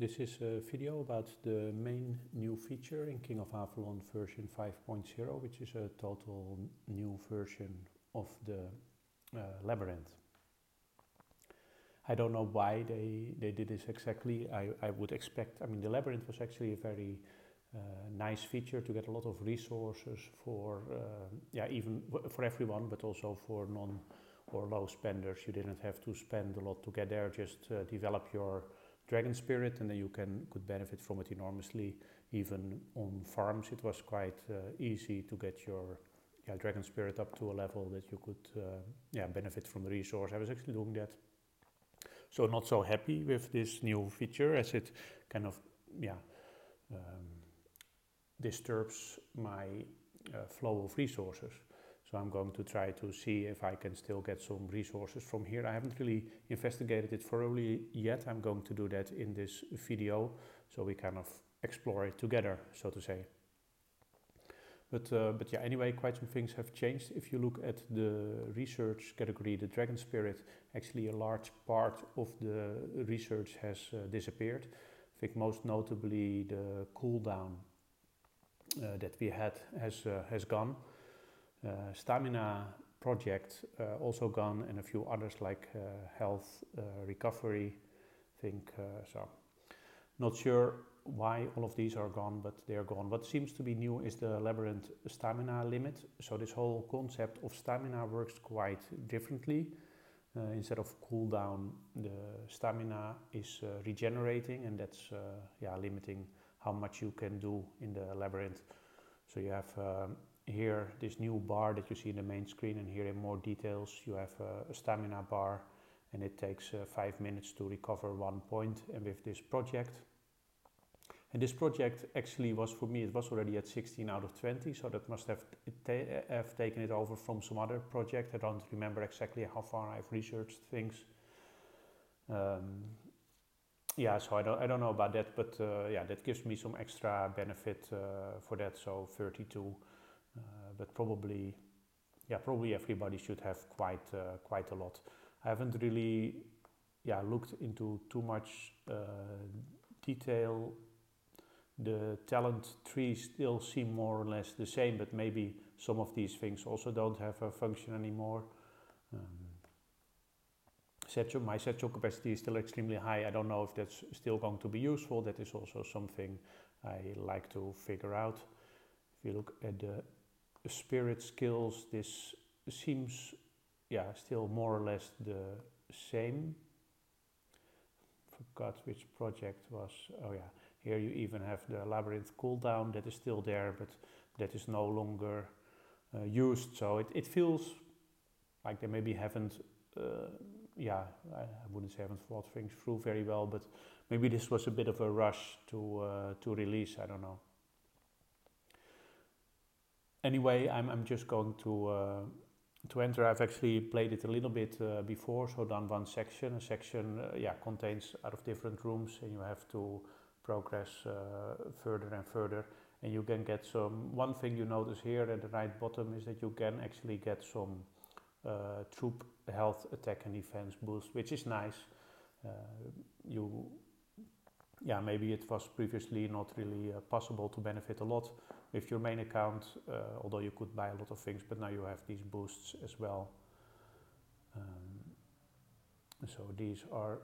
This is a video about the main new feature in King of Avalon version 5.0, which is a total new version of the Labyrinth. I don't know why they did this exactly. I would expect, the Labyrinth was actually a very nice feature to get a lot of resources for, even for everyone, but also for non or low spenders. You didn't have to spend a lot to get there, just develop your dragon spirit and then you could benefit from it enormously. Even on farms it was quite easy to get your dragon spirit up to a level that you could benefit from the resource. I was actually doing that. So not so happy with this new feature as it kind of disturbs my flow of resources. So I'm going to try to see if I can still get some resources from here. I haven't really investigated it thoroughly yet. I'm going to do that in this video, so we kind of explore it together, so to say. But anyway, quite some things have changed. If you look at the research category, the Dragon Spirit, actually a large part of the research has disappeared. I think most notably the cooldown that we had has gone. Stamina project also gone, and a few others like health, recovery, I think so. Not sure why all of these are gone, but they are gone. What seems to be new is the Labyrinth stamina limit. So this whole concept of stamina works quite differently. Instead of cooldown, the stamina is regenerating, and that's limiting how much you can do in the Labyrinth. So you have here this new bar that you see in the main screen, and here in more details you have a stamina bar, and it takes 5 minutes to recover 1 point. And with this project, and this project actually was, for me, it was already at 16 out of 20, so that must have taken it over from some other project. I don't remember exactly how far I've researched things. So I don't know about that, but that gives me some extra benefit for that, so 32. But probably everybody should have quite a lot. I haven't really looked into too much detail. The talent trees still seem more or less the same, but maybe some of these things also don't have a function anymore. My satchel capacity is still extremely high. I don't know if that's still going to be useful. That is also something I like to figure out. If you look at the spirit skills, this seems still more or less the same. Forgot which project was. Here you even have the Labyrinth cooldown that is still there, but that is no longer used. So it feels like they maybe haven't I wouldn't say haven't thought things through very well, but maybe this was a bit of a rush to release. I don't know. Anyway, I'm just going to enter. I've actually played it a little bit before, so done one section. A section contains out of different rooms, and you have to progress further and further, and you can get some. One thing you notice here at the right bottom is that you can actually get some troop health, attack and defense boost, which is nice. Maybe it was previously not really possible to benefit a lot with your main account, although you could buy a lot of things, but now you have these boosts as well. So these are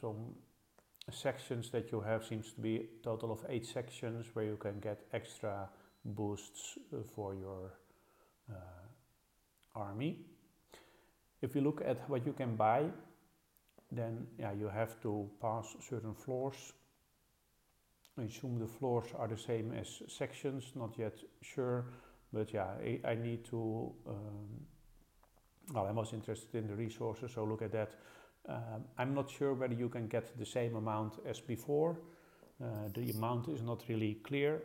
some sections that you have. Seems to be a total of 8 sections where you can get extra boosts for your army. If you look at what you can buy, then you have to pass certain floors. I assume the floors are the same as sections, not yet sure, but I need to, I was interested in the resources, so look at that. I'm not sure whether you can get the same amount as before. The amount is not really clear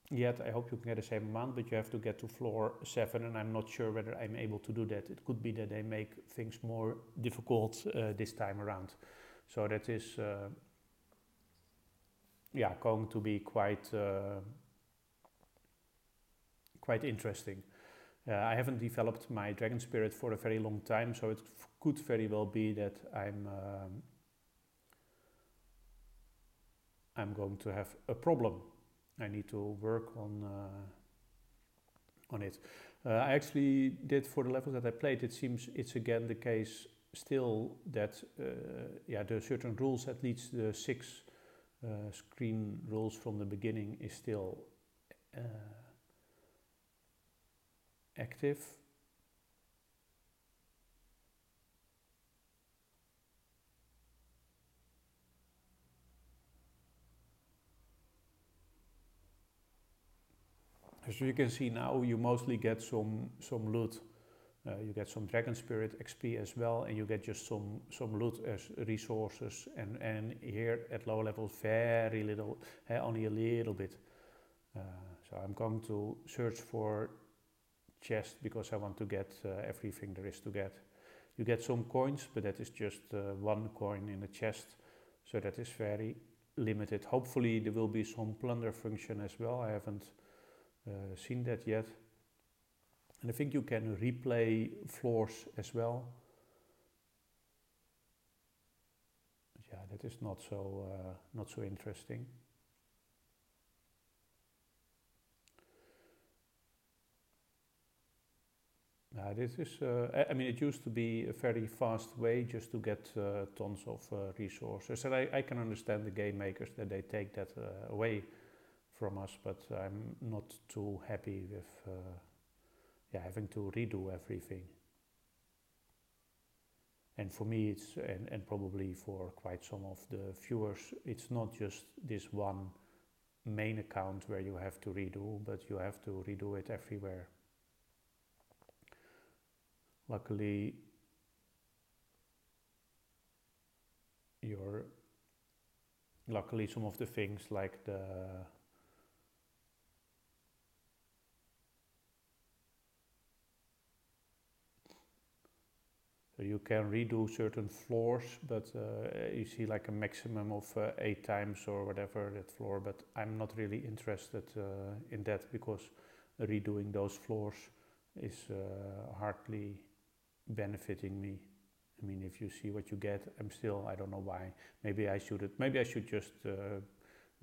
yet. I hope you can get the same amount, but you have to get to floor 7, and I'm not sure whether I'm able to do that. It could be that they make things more difficult this time around. So that is going to be quite interesting. I haven't developed my dragon spirit for a very long time, so it could very well be that I'm I'm going to have a problem. I need to work on it. I actually did, for the levels that I played, it seems it's again the case still that there are certain rules, at least the 6 screen rules from the beginning is still active. As you can see now, you mostly get some loot. You get some Dragon Spirit XP as well, and you get just some loot as resources, and here at low levels very little, only a little bit. So I'm going to search for chest because I want to get everything there is to get. You get some coins, but that is just 1 coin in a chest, so that is very limited. Hopefully there will be some plunder function as well. I haven't seen that yet. And I think you can replay floors as well. But yeah, that is not so interesting. This is, I mean, it used to be a very fast way just to get tons of resources, and I can understand the game makers that they take that away from us, but I'm not too happy with having to redo everything. And for me, it's and probably for quite some of the viewers, it's not just this one main account where you have to redo, but you have to redo it everywhere. Luckily, some of the things like so you can redo certain floors, but you see like a maximum of 8 times or whatever that floor, but I'm not really interested in that because redoing those floors is hardly benefiting me. I mean, if you see what you get, I don't know why. Maybe I should just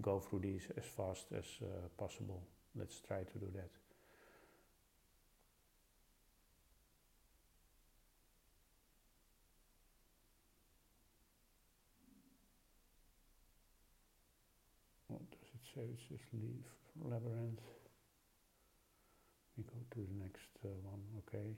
go through these as fast as possible. Let's try to do that. What does it say? It's just leave Labyrinth. We go to the next one, okay.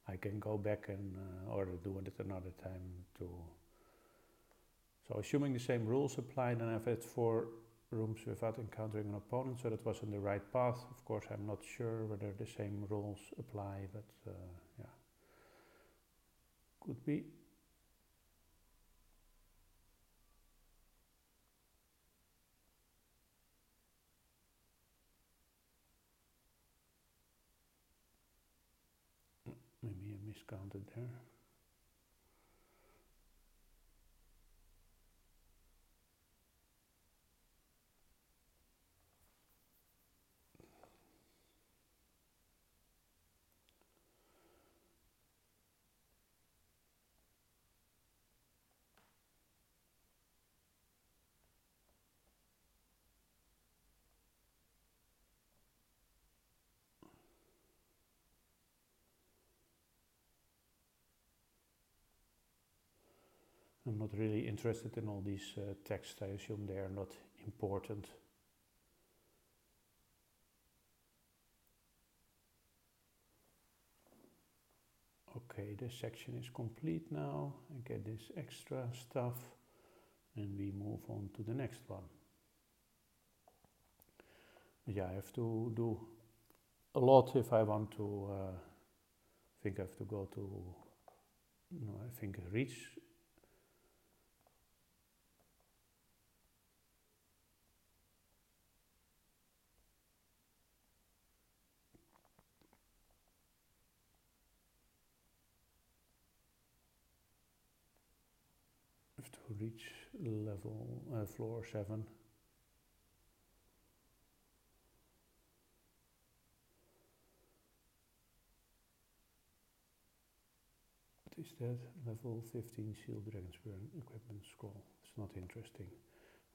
I can go back and or do it another time too. So assuming the same rules apply, then I've had 4 rooms without encountering an opponent, so that was in the right path. Of course, I'm not sure whether the same rules apply, but yeah, could be. Maybe I miscounted there. I'm not really interested in all these texts. I assume they are not important. Okay, this section is complete now. I get this extra stuff and we move on to the next one. Yeah, I have to do a lot if I want to, I think I have to go to, no, I think reach. Have to reach level, floor 7. is that? Level 15 Shield Dragonsburn equipment scroll. It's not interesting.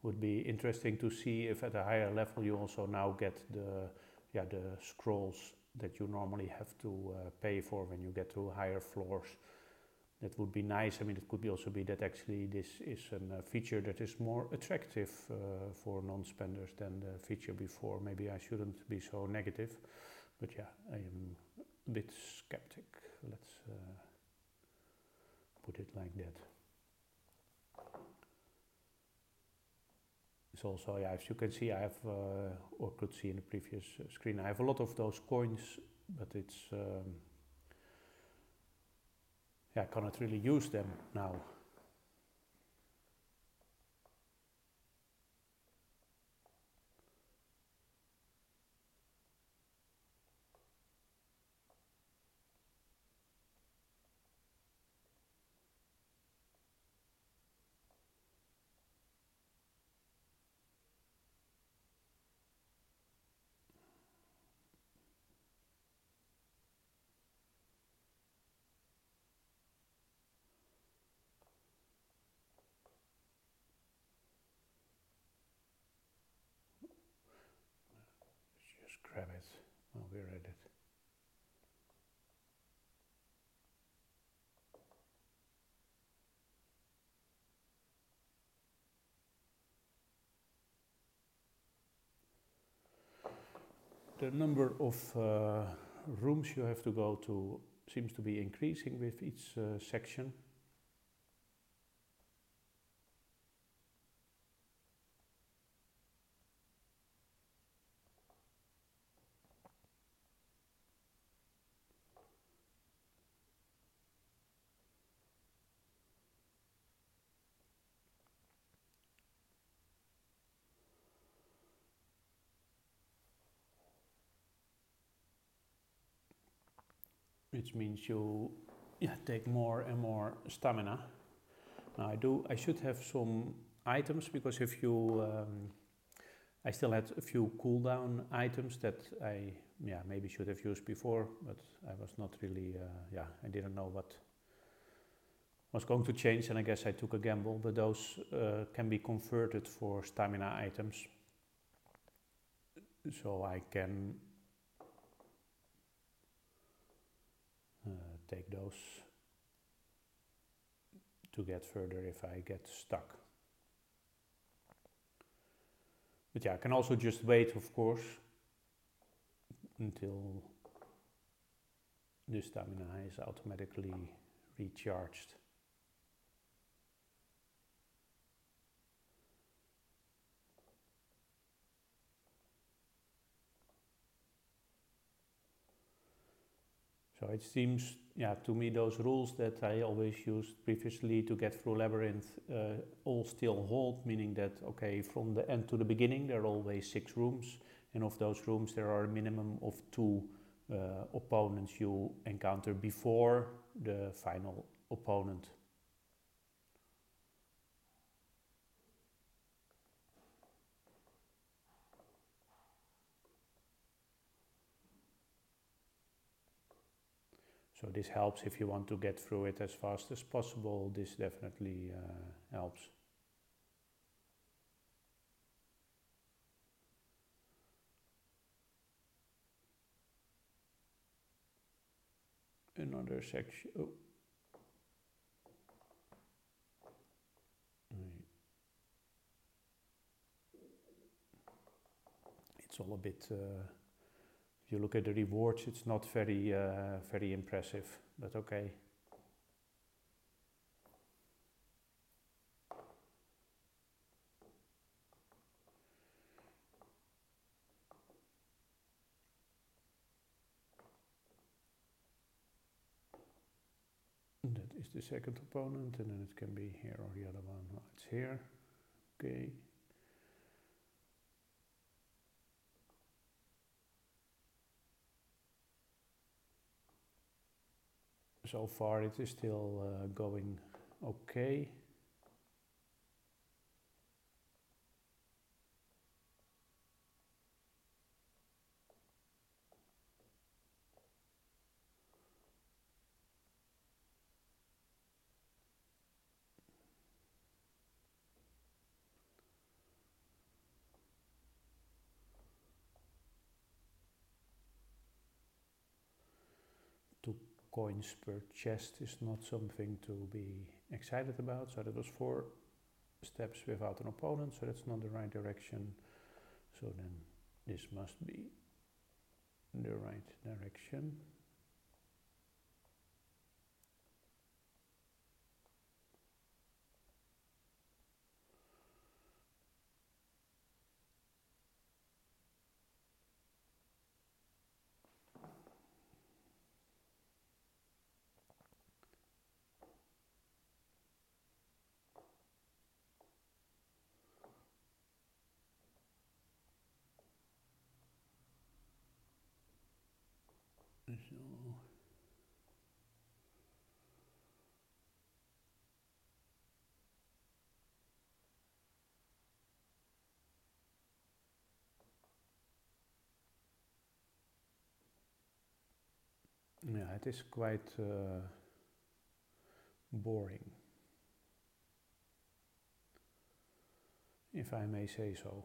Would be interesting to see if at a higher level you also now get the scrolls that you normally have to pay for when you get to higher floors. That would be nice. I mean, it could be also be that actually this is a feature that is more attractive for non-spenders than the feature before. Maybe I shouldn't be so negative, but yeah, I am a bit skeptic. Let's put it like that. It's also, yeah, as you can see, I have, or could see in the previous screen, I have a lot of those coins, but it's, I cannot really use them now. Just grab it while we're at it. The number of rooms you have to go to seems to be increasing with each section. Which means you take more and more stamina. Now I should have some items, because if you, I still had a few cooldown items that I maybe should have used before, but I was not really, I didn't know what was going to change, and I guess I took a gamble, but those can be converted for stamina items. So I can take those to get further if I get stuck. But yeah, I can also just wait, of course, until the stamina is automatically recharged. So it seems, to me, those rules that I always used previously to get through Labyrinth all still hold, meaning that, okay, from the end to the beginning there are always 6 rooms, and of those rooms there are a minimum of 2 opponents you encounter before the final opponent. So this helps if you want to get through it as fast as possible. This definitely helps. Another section. Oh. It's all a bit. If you look at the rewards, it's not very, very impressive, but okay. That is the second opponent, and then it can be here or the other one. Oh, it's here. Okay. So far it is still going okay. coins per chest is not something to be excited about. So that was 4 steps without an opponent, so that's not the right direction. So then this must be the right direction. So yeah, it is quite boring, if I may say so.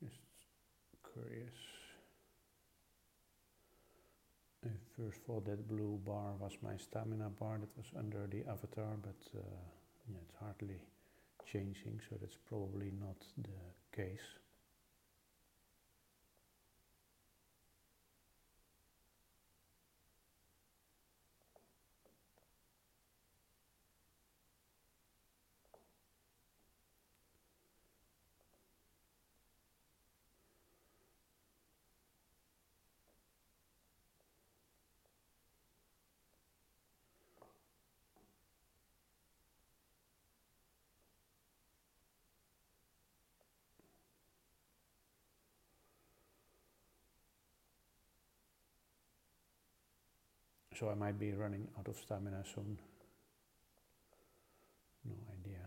Just curious. I first thought that blue bar was my stamina bar that was under the avatar, but yeah, it's hardly changing, so that's probably not the case. So I might be running out of stamina soon. No idea.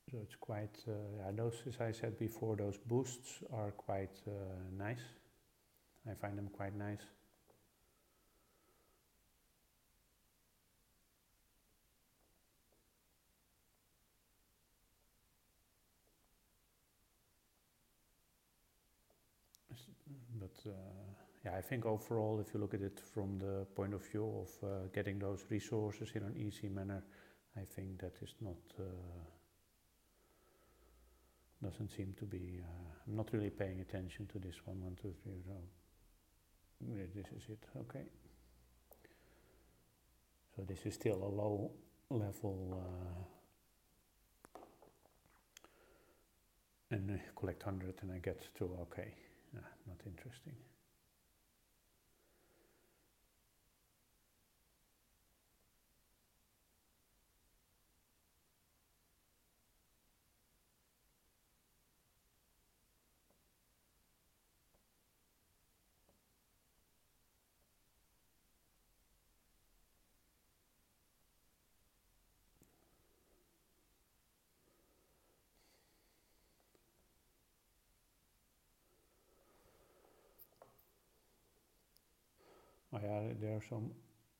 So it's quite, yeah, those, as I said before, those boosts are quite nice. I find them quite nice. But yeah, I think overall, if you look at it from the point of view of getting those resources in an easy manner, I think that is not, doesn't seem to be, I'm not really paying attention to this one, 1, 2, 3, so yeah, this is it, okay. So this is still a low level, and I collect 100 and I get to, okay, not interesting. Oh yeah, there are some.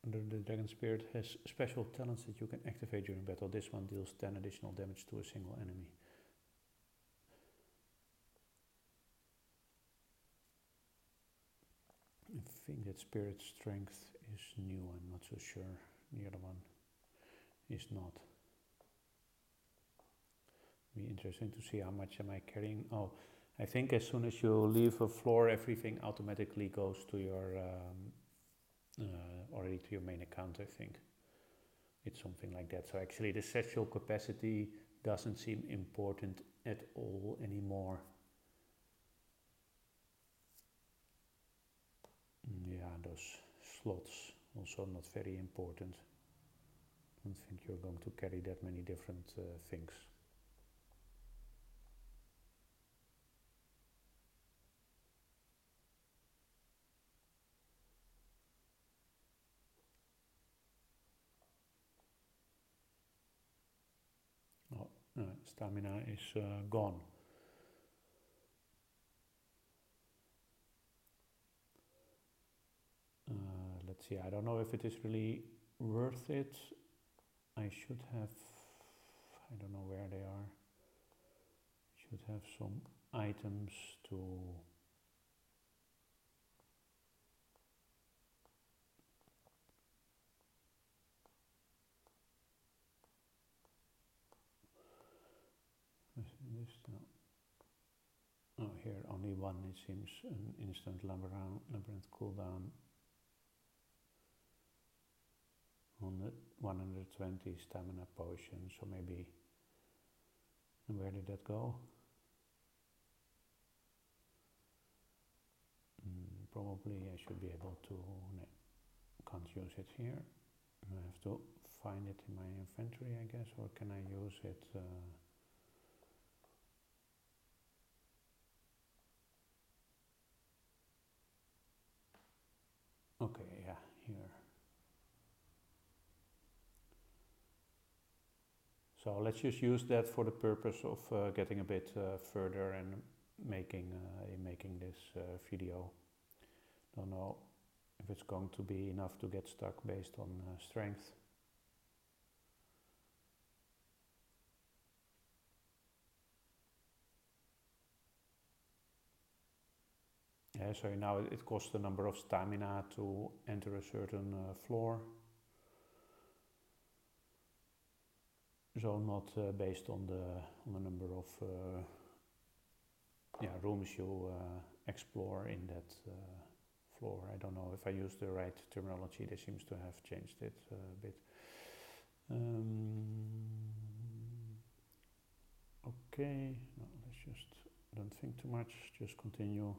The Dragon Spirit has special talents that you can activate during battle. This one deals 10 additional damage to a single enemy. I think that Spirit Strength is new, I'm not so sure. The other one is not. Be interesting to see how much am I carrying. Oh, I think as soon as you leave a floor, everything automatically goes to your already to your main account. I think it's something like that. So actually, the satchel capacity doesn't seem important at all anymore. Yeah, those slots also not very important. I don't think you're going to carry that many different things. Oh, stamina is gone. Let's see, I don't know if it is really worth it. I should have, I don't know where they are. Should have some items to this no. Oh, here only one. It seems an instant labyrinth cooldown on the 120 stamina potion. So maybe, where did that go? Probably I should be able to. No, can't use it here. I have to find it in my inventory, I guess, or can I use it? Okay, yeah, here. So let's just use that for the purpose of getting a bit further and making this video. Don't know if it's going to be enough to get stuck based on strength. Yeah, so now it costs the number of stamina to enter a certain floor. So not based on the number of rooms you explore in that floor. I don't know if I use the right terminology. They seems to have changed it a bit. Okay, no, let's just don't think too much. Just continue.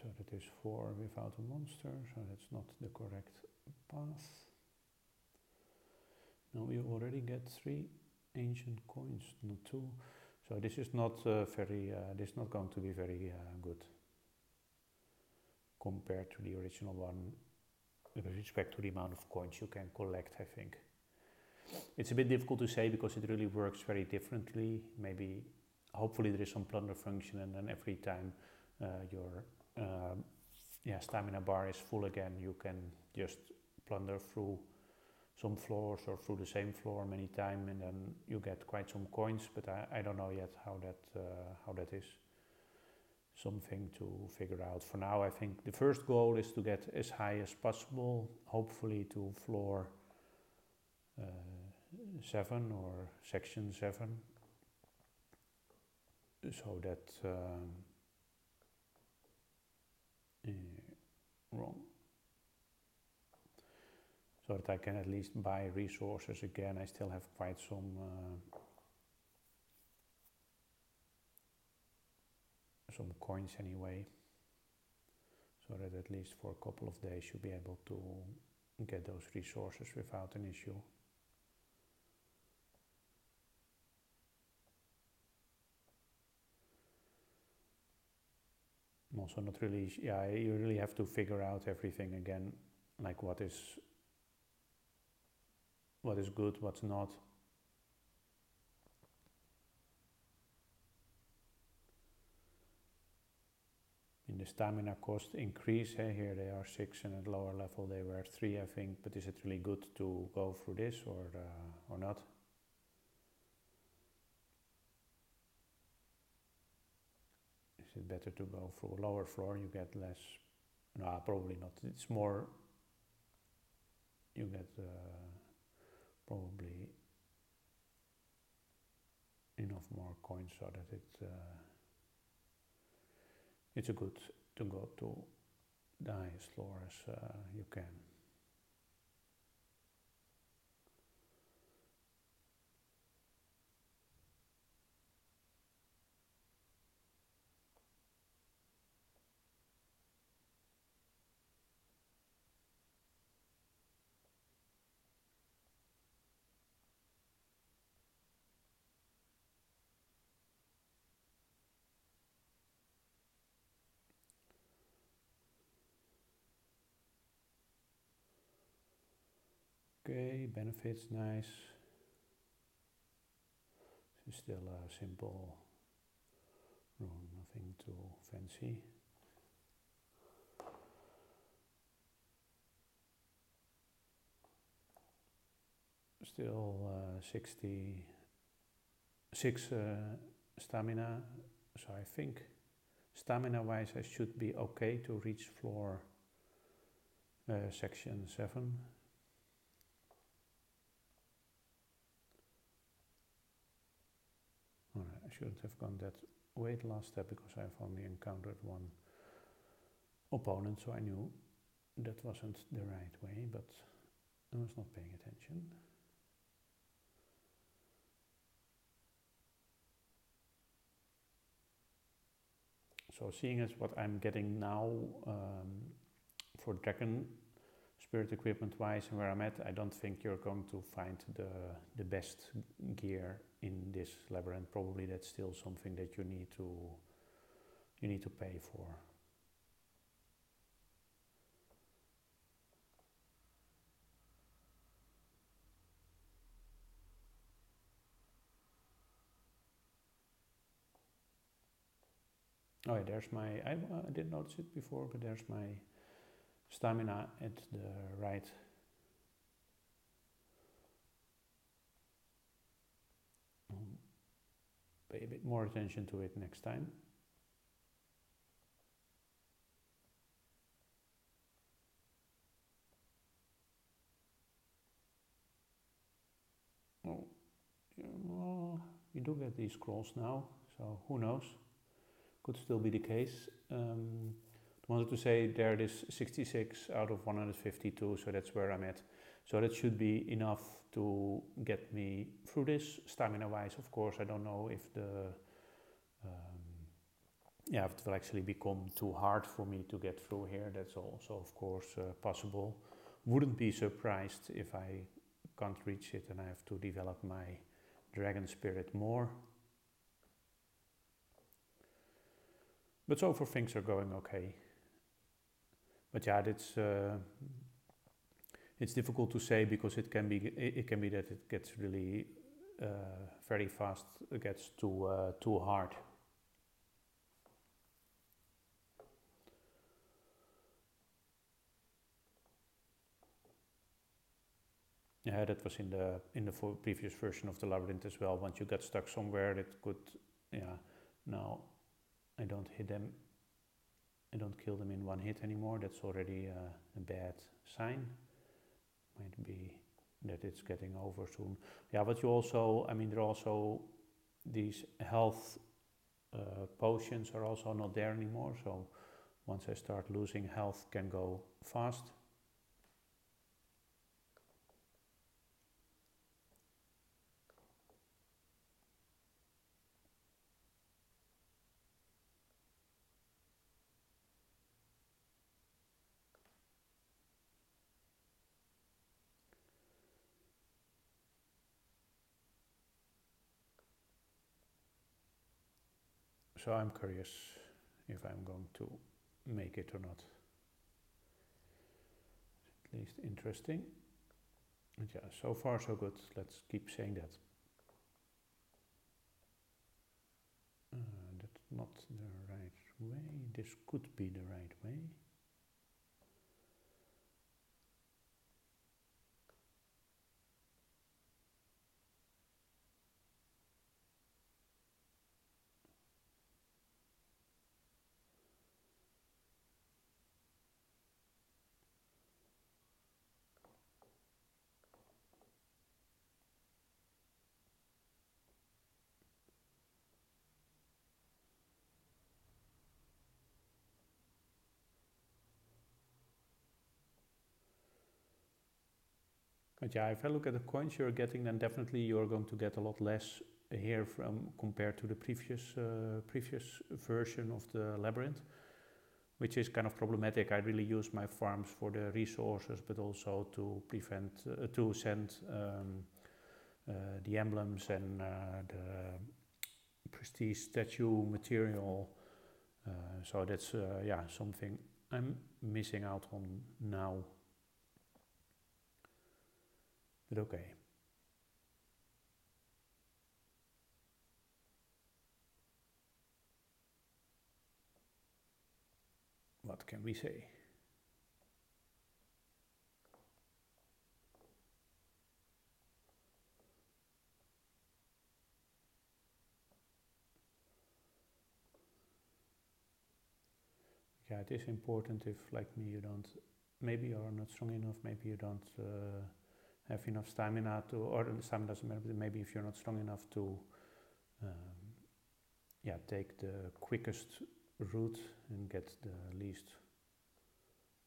So that is 4 without a monster, so that's not the correct path. Now we already get 3 ancient coins, not 2. So this is not this is not going to be very good compared to the original one with respect to the amount of coins you can collect, I think. It's a bit difficult to say because it really works very differently. Maybe, hopefully there is some plunder function and then every time your stamina bar is full again, you can just plunder through some floors or through the same floor many times and then you get quite some coins, but I don't know yet how that is. Something to figure out. For now, I think the first goal is to get as high as possible, hopefully to floor 7 or section 7, so that wrong. So that I can at least buy resources again. I still have quite some some coins anyway, so that at least for a couple of days you'll be able to get those resources without an issue. I'm also not really, you really have to figure out everything again, like what is good, what's not. In the stamina cost increase, here they are 6 and at lower level they were 3, I think, but is it really good to go through this or not? Is it better to go through a lower floor? You get less, no, probably not, it's more, you get probably enough more coins so that it's a good to go to the highest floor as you can. Okay, benefits, nice. This is still a simple rune, nothing too fancy. Still 66 stamina, so I think stamina wise I should be okay to reach floor section 7. Alright, I shouldn't have gone that way the last step because I've only encountered one opponent, so I knew that wasn't the right way, but I was not paying attention. So seeing as what I'm getting now for Dragon Spirit equipment wise and where I'm at, I don't think you're going to find the best gear in this labyrinth. Probably that's still something that you need to pay for. Oh yeah, there's my, I didn't notice it before, but there's my stamina at the right. Pay a bit more attention to it next time. Oh, you do get these scrolls now, so who knows? Could still be the case. Wanted to say there it is 66 out of 152, so that's where I'm at. So that should be enough to get me through this. Stamina wise, of course, I don't know if if it will actually become too hard for me to get through here. That's also, of course, possible. Wouldn't be surprised if I can't reach it and I have to develop my dragon spirit more. But so far things are going okay. But yeah, it's difficult to say because it can be that it gets really very fast. It gets too hard. Yeah, that was in the previous version of the Labyrinth as well. Once you got stuck somewhere, it could, now I don't hit them. I don't kill them in one hit anymore. That's already a bad sign. Might be that it's getting over soon. Yeah, but you also, there are also these health potions are also not there anymore. So once I start losing health, can go fast. so I'm curious if I'm going to make it or not. At least interesting. And yeah, so far so good. Let's keep saying that. That's not the right way. This could be the right way. But yeah, if I look at the coins you're getting, then definitely you're going to get a lot less here from compared to the previous version of the Labyrinth, which is kind of problematic. I really use my farms for the resources, but also to to send the emblems and the prestige statue material. So that's yeah, something I'm missing out on now. But okay. What can we say? Yeah, it is important if, like me, you don't, maybe you're not strong enough, maybe you don't have enough stamina to, or stamina doesn't matter, but maybe if you're not strong enough to, yeah, take the quickest route and get the least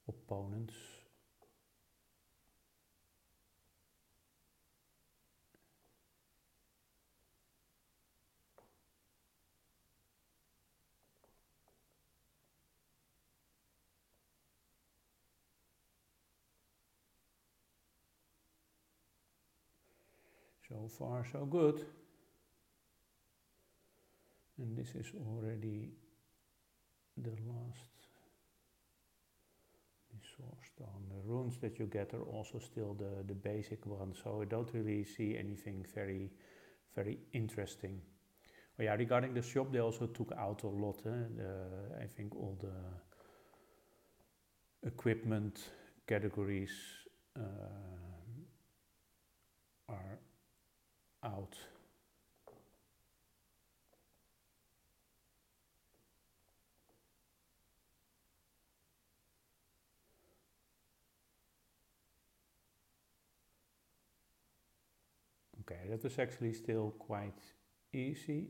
opponents. So far so good. And this is already the last resource stone. The runes that you get are also still the basic ones, so I don't really see anything very, very interesting. Oh yeah, regarding the shop, they also took out a lot. I think all the equipment categories are out. Okay, that is actually still quite easy.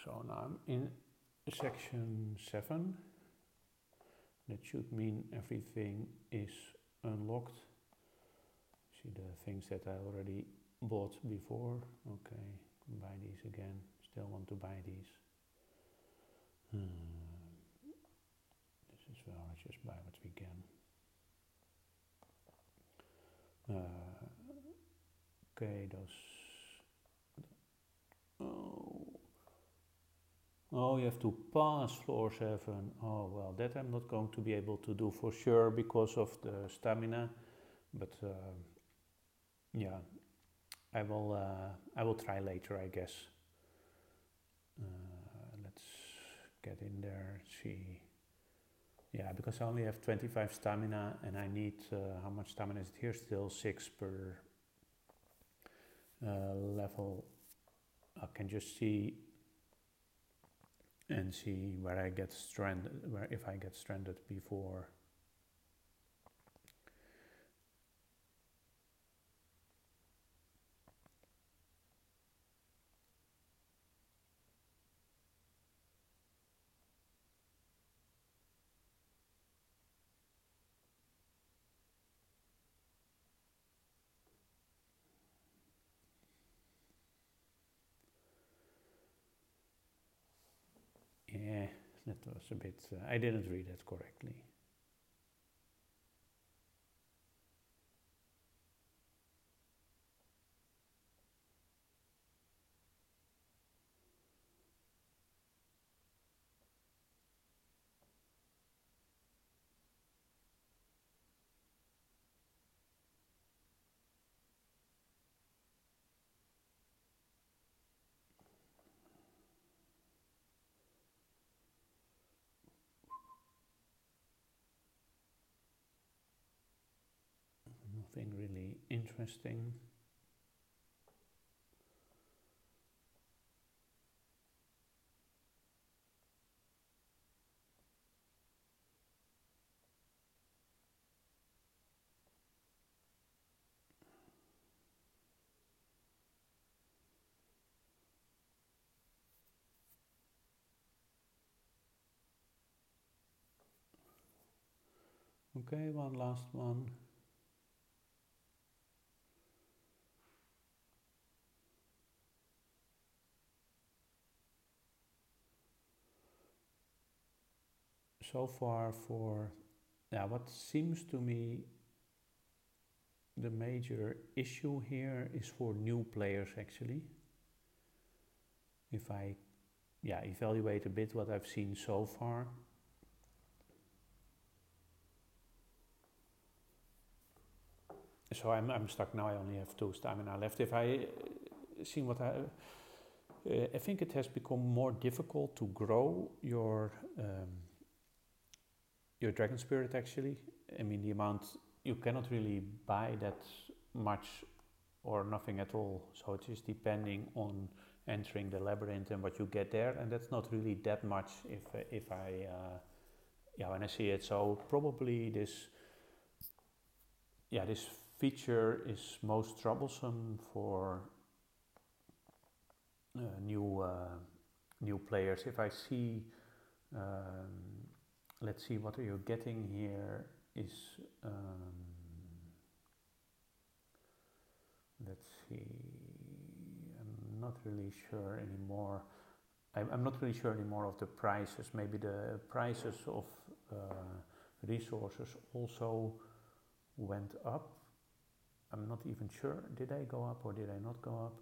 So now I'm in section 7. That should mean everything is unlocked. See the things that I already bought before. Okay, buy these again. Still want to buy these. This is well, let's just buy what we can. Okay, those. Oh, you have to pass floor 7. Oh, well, that I'm not going to be able to do for sure because of the stamina. But yeah, I will try later, I guess. Let's get in there, see. Yeah, because I only have 25 stamina and I need, how much stamina is it here? Still 6 per level. I can just see and see where I get stranded, where if I get stranded before. that was a bit, I didn't read it correctly. Nothing really interesting. Okay, one last one. So far for, what seems to me the major issue here is for new players actually. If I evaluate a bit what I've seen so far. So I'm stuck now, I only have 2 stamina left. If I see what I think it has become more difficult to grow your dragon spirit actually. I mean the amount, you cannot really buy that much or nothing at all. So it is depending on entering the labyrinth and what you get there, and that's not really that much if I when I see it. So probably this feature is most troublesome for new players. If I see, let's see what you're getting here is, let's see, I'm not really sure anymore. I'm not really sure anymore of the prices. Maybe the prices of resources also went up. I'm not even sure. Did I go up or did I not go up?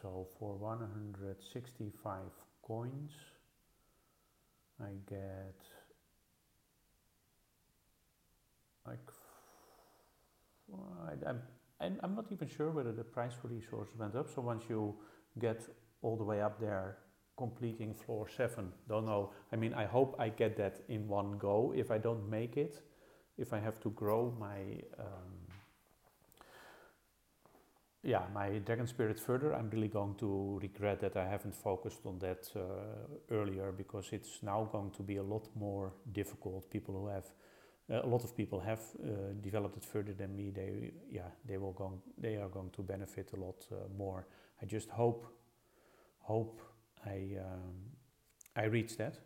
So for 165 coins, I get like, I'm not even sure whether the price for resources went up. So once you get all the way up there, completing floor 7, don't know. I mean, I hope I get that in one go. If I don't make it, if I have to grow my my dragon spirit further, I'm really going to regret that I haven't focused on that earlier, because it's now going to be a lot more difficult. People who have a lot of people have developed it further than me. They are going to benefit a lot more. I just hope I reach that.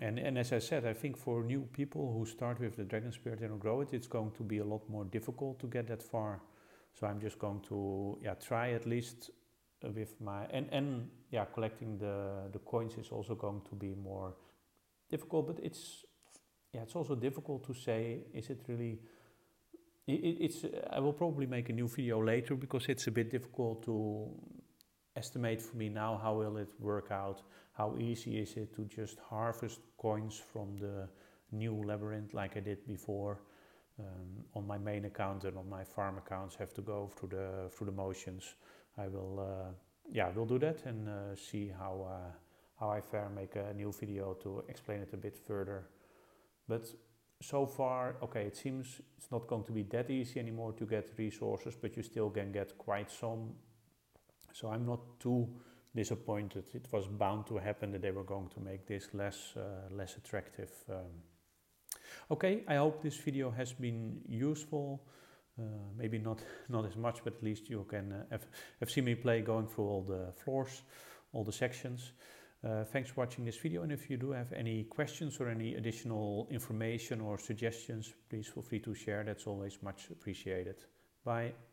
And as I said, I think for new people who start with the dragon spirit and grow it, it's going to be a lot more difficult to get that far. So I'm just going to try at least with my collecting the coins is also going to be more difficult. But it's also difficult to say, is it really? It's I will probably make a new video later, because it's a bit difficult to estimate for me now. How will it work out? How easy is it to just harvest coins from the new labyrinth like I did before? On my main account and on my farm accounts, have to go through the motions. I will will do that and see how I fare. Make a new video to explain it a bit further. But so far, okay, it seems it's not going to be that easy anymore to get resources, but you still can get quite some. So I'm not too disappointed. It was bound to happen that they were going to make this less attractive. Okay, I hope this video has been useful. Maybe not as much, but at least you can have seen me play, going through all the floors, all the sections. Thanks for watching this video, and if you do have any questions or any additional information or suggestions, please feel free to share. That's always much appreciated. Bye.